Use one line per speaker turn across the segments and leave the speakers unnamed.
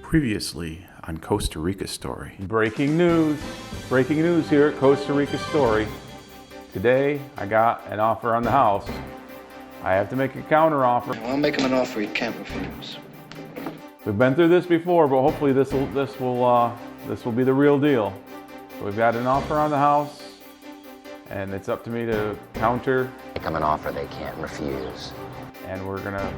Previously on Costa Rica Story.
Breaking news here at Costa Rica Story. Today, I got an offer on the house. I have to make a counter offer.
Well, I'll make him an offer he can't refuse.
We've been through this before, but hopefully this will be the real deal. So we've got an offer on the house, and it's up to me to counter.
Make them an offer they can't refuse.
And we're gonna,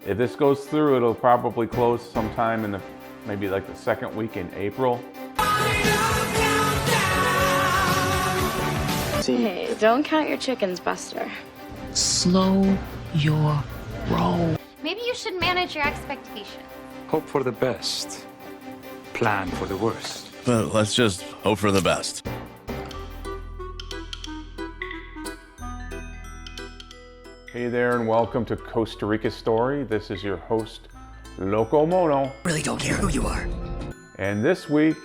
if this goes through, it'll probably close sometime in maybe like the second week in April.
Hey, don't count your chickens, Buster.
Slow your roll.
Maybe you should manage your expectations.
Hope for the best. Plan for the worst.
Well, let's just hope for the best.
Hey there, and welcome to Costa Rica Story. This is your host, Loco Mono.
Really don't care who you are.
And this week,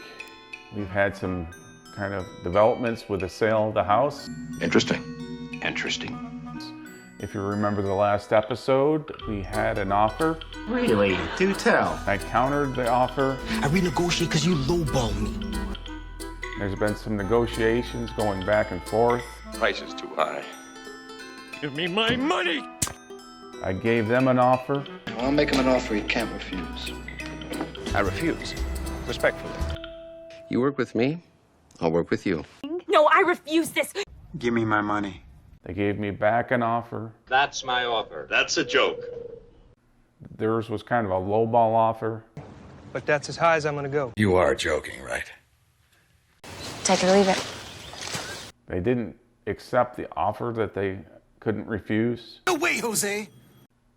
we've had some kind of developments with the sale of the house.
Interesting.
If you remember the last episode, we had an offer.
Really? Do tell.
I countered the offer.
I renegotiate because you lowball me.
There's been some negotiations going back and forth.
Price is too high.
Give me my money!
I gave them an offer.
Well, I'll make him an offer he can't refuse.
I refuse. Respectfully.
You work with me, I'll work with you.
No, I refuse this.
Give me my money.
They gave me back an offer.
That's my offer. That's a joke.
Theirs was kind of a lowball offer.
But that's as high as I'm gonna go.
You are joking, right?
Take it or leave it.
They didn't accept the offer that they couldn't refuse.
No way, Jose!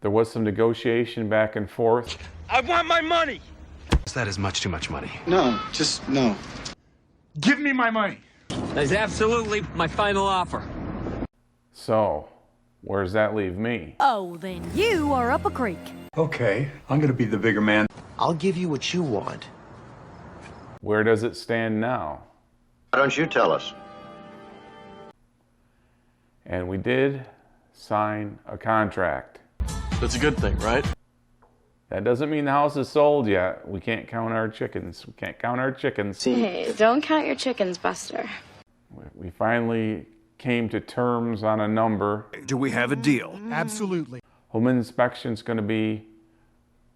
There was some negotiation back and forth.
I want my money!
That is much too much money.
No, just no.
Give me my money!
That is absolutely my final offer.
So, where does that leave me?
Oh, then you are up a creek.
Okay, I'm gonna be the bigger man.
I'll give you what you want.
Where does it stand now?
Why don't you tell us?
And we did sign a contract.
That's a good thing, right?
That doesn't mean the house is sold yet. We can't count our chickens.
Hey, don't count your chickens, Buster.
We finally came to terms on a number.
Do we have a deal? Absolutely.
Home inspection's gonna be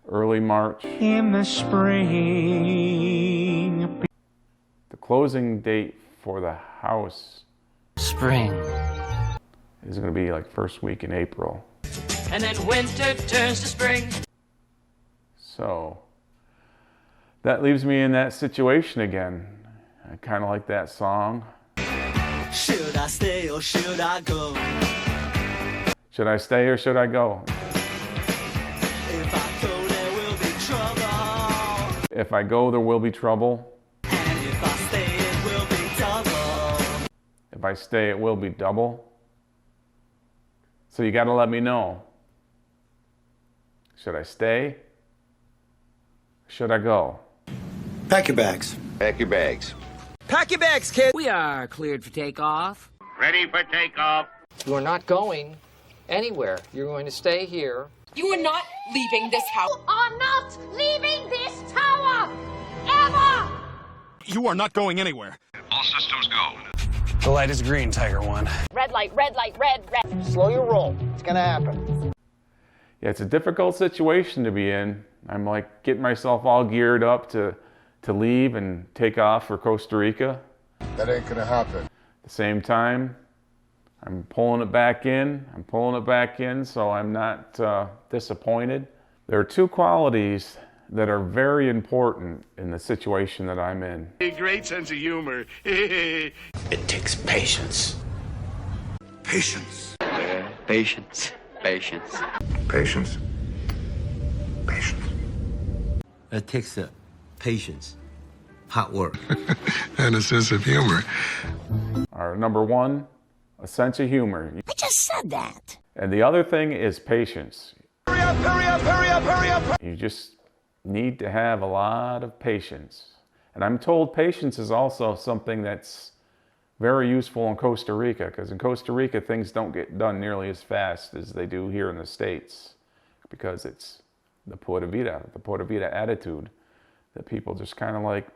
early March.
In the spring.
The closing date for the house
Spring.
is gonna be like first week in April.
And then winter turns to spring.
So that leaves me in that situation again. I kind of like that song.
Should I stay or should I go?
Should I stay or should I go?
If I go, there will be trouble.
If I go, there will be trouble.
And if I stay, it will be double.
If I stay, it will be double. So you got to let me know. Should I stay? Should I go?
Pack your bags.
Pack your bags.
Pack your bags, kid!
We are cleared for takeoff.
Ready for takeoff.
You are not going anywhere. You're going to stay here.
You are not leaving this house.
You are not leaving this tower! Ever!
You are not going anywhere.
All systems go.
The light is green, Tiger One.
Red light, red, red.
Slow your roll. It's gonna happen.
Yeah, it's a difficult situation to be in. I'm like getting myself all geared up to leave and take off for Costa Rica.
That ain't gonna happen.
At the same time, I'm pulling it back in, so I'm not disappointed. There are two qualities that are very important in the situation that I'm in.
A great sense of humor.
It takes patience.
Patience.
Patience. Patience.
Patience. Patience.
It takes patience. Hot work.
And a sense of humor.
Our number one, a sense of humor.
I just said that.
And the other thing is patience.
Hurry up, hurry up, hurry up, hurry up!
You just need to have a lot of patience. And I'm told patience is also something that's very useful in Costa Rica, because in Costa Rica things don't get done nearly as fast as they do here in the States, because it's the pura vida attitude. that people just kind of like,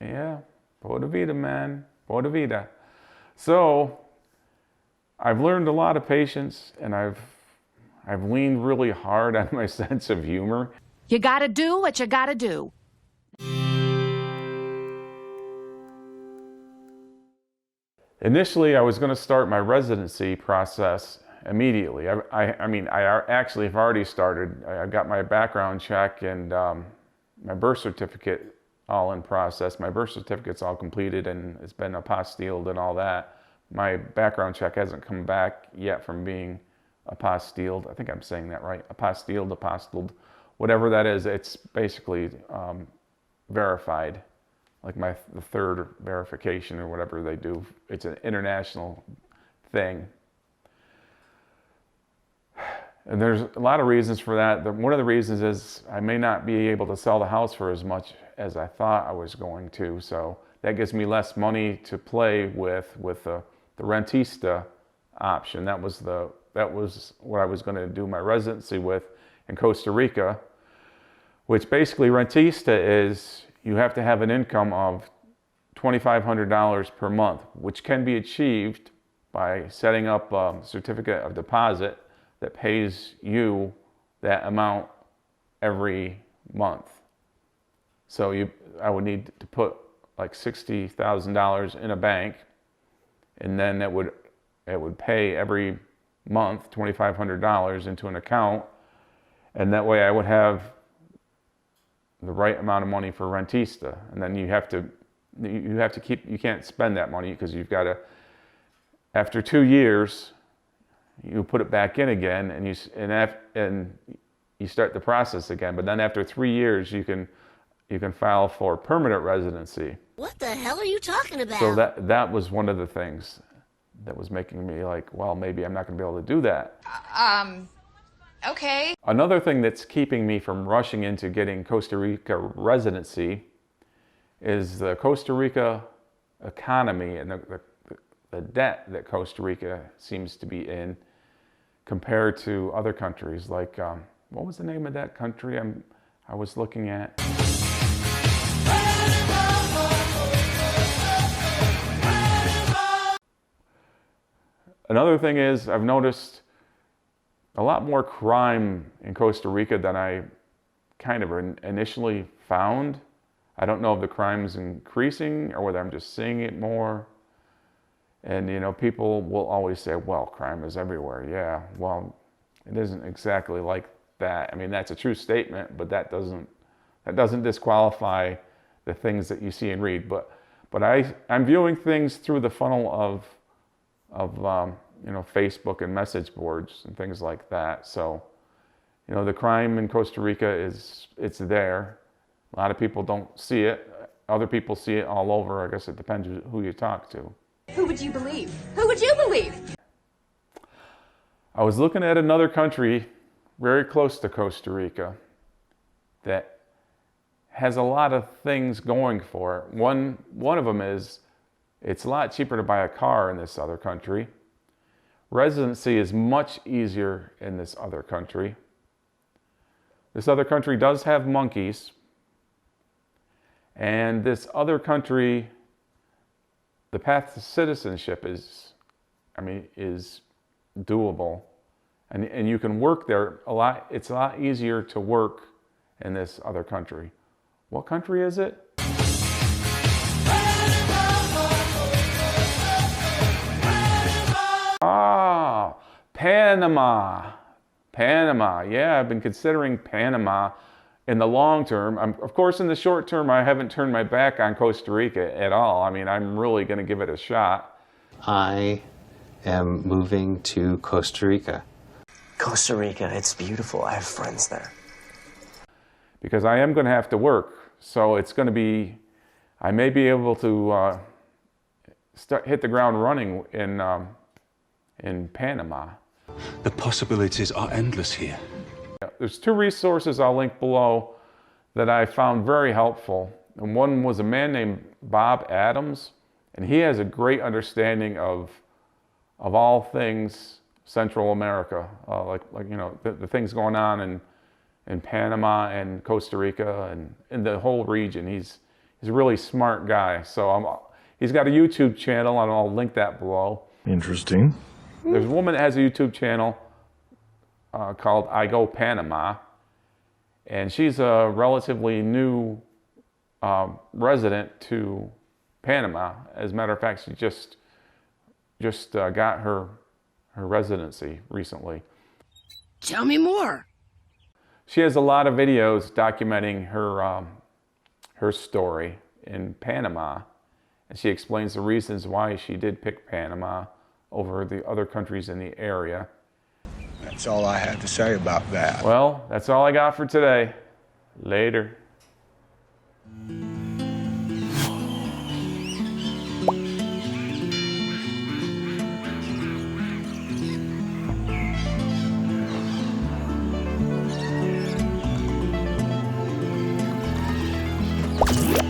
yeah, pura vida, man, pura vida. So I've learned a lot of patience, and I've leaned really hard on my sense of humor.
You gotta do what you gotta do.
Initially, I was going to start my residency process immediately. I mean, I actually have already started. I got my background check and my birth certificate all in process. My birth certificate's all completed and it's been apostilled and all that. My background check hasn't come back yet from being apostilled. I think I'm saying that right. Apostilled, whatever that is. It's basically verified. Like the third verification or whatever they do. It's an international thing. And there's a lot of reasons for that. One of the reasons is I may not be able to sell the house for as much as I thought I was going to. So that gives me less money to play with the rentista option. That was what I was going to do my residency with in Costa Rica, which basically rentista is you have to have an income of $2,500 per month, which can be achieved by setting up a certificate of deposit that pays you that amount every month. So I would need to put like $60,000 in a bank, and then it would pay every month $2,500 into an account, and that way I would have the right amount of money for rentista. And then you have to keep, you can't spend that money because you've got to, after 2 years, you put it back in again and you start the process again. But then after 3 years, you can file for permanent residency.
What the hell are you talking about?
So that was one of the things that was making me like, well, maybe I'm not going to be able to do that.
Okay.
Another thing that's keeping me from rushing into getting Costa Rica residency is the Costa Rica economy and the debt that Costa Rica seems to be in compared to other countries. Like, what was the name of that country I was looking at? Another thing is I've noticed a lot more crime in Costa Rica than I kind of initially found. I don't know if the crime's increasing or whether I'm just seeing it more. And you know, people will always say, well, crime is everywhere. Yeah, well, it isn't exactly like that. I mean, that's a true statement, but that doesn't disqualify the things that you see and read. But I'm viewing things through the funnel of you know, Facebook and message boards and things like that. So, you know, the crime in Costa Rica it's there. A lot of people don't see it. Other people see it all over. I guess it depends who you talk to.
Who would you believe? Who would you believe?
I was looking at another country very close to Costa Rica that has a lot of things going for it. One of them is it's a lot cheaper to buy a car in this other country. Residency is much easier in this other country. This other country does have monkeys. And this other country, the path to citizenship is doable. And you can work there a lot. It's a lot easier to work in this other country. What country is it? Ah, Panama. Panama. Yeah, I've been considering Panama in the long term. Of course, in the short term, I haven't turned my back on Costa Rica at all. I mean, I'm really going to give it a shot.
I am moving to Costa Rica.
Costa Rica, it's beautiful. I have friends there.
Because I am going to have to work. So it's going to be, I may be able to hit the ground running in Panama.
The possibilities are endless here.
There's two resources I'll link below that I found very helpful. And one was a man named Bob Adams, and he has a great understanding of all things Central America, like you know, the things going on in Panama and Costa Rica and in the whole region. He's a really smart guy. So he's got a YouTube channel, and I'll link that below.
Interesting.
There's a woman that has a YouTube channel called I Go Panama, and she's a relatively new resident to Panama. As a matter of fact, she just got her residency recently.
Tell me more.
She has a lot of videos documenting her story in Panama, and she explains the reasons why she did pick Panama over the other countries in the area.
That's all I have to say about that.
Well, that's all I got for today. Later.
Yeah.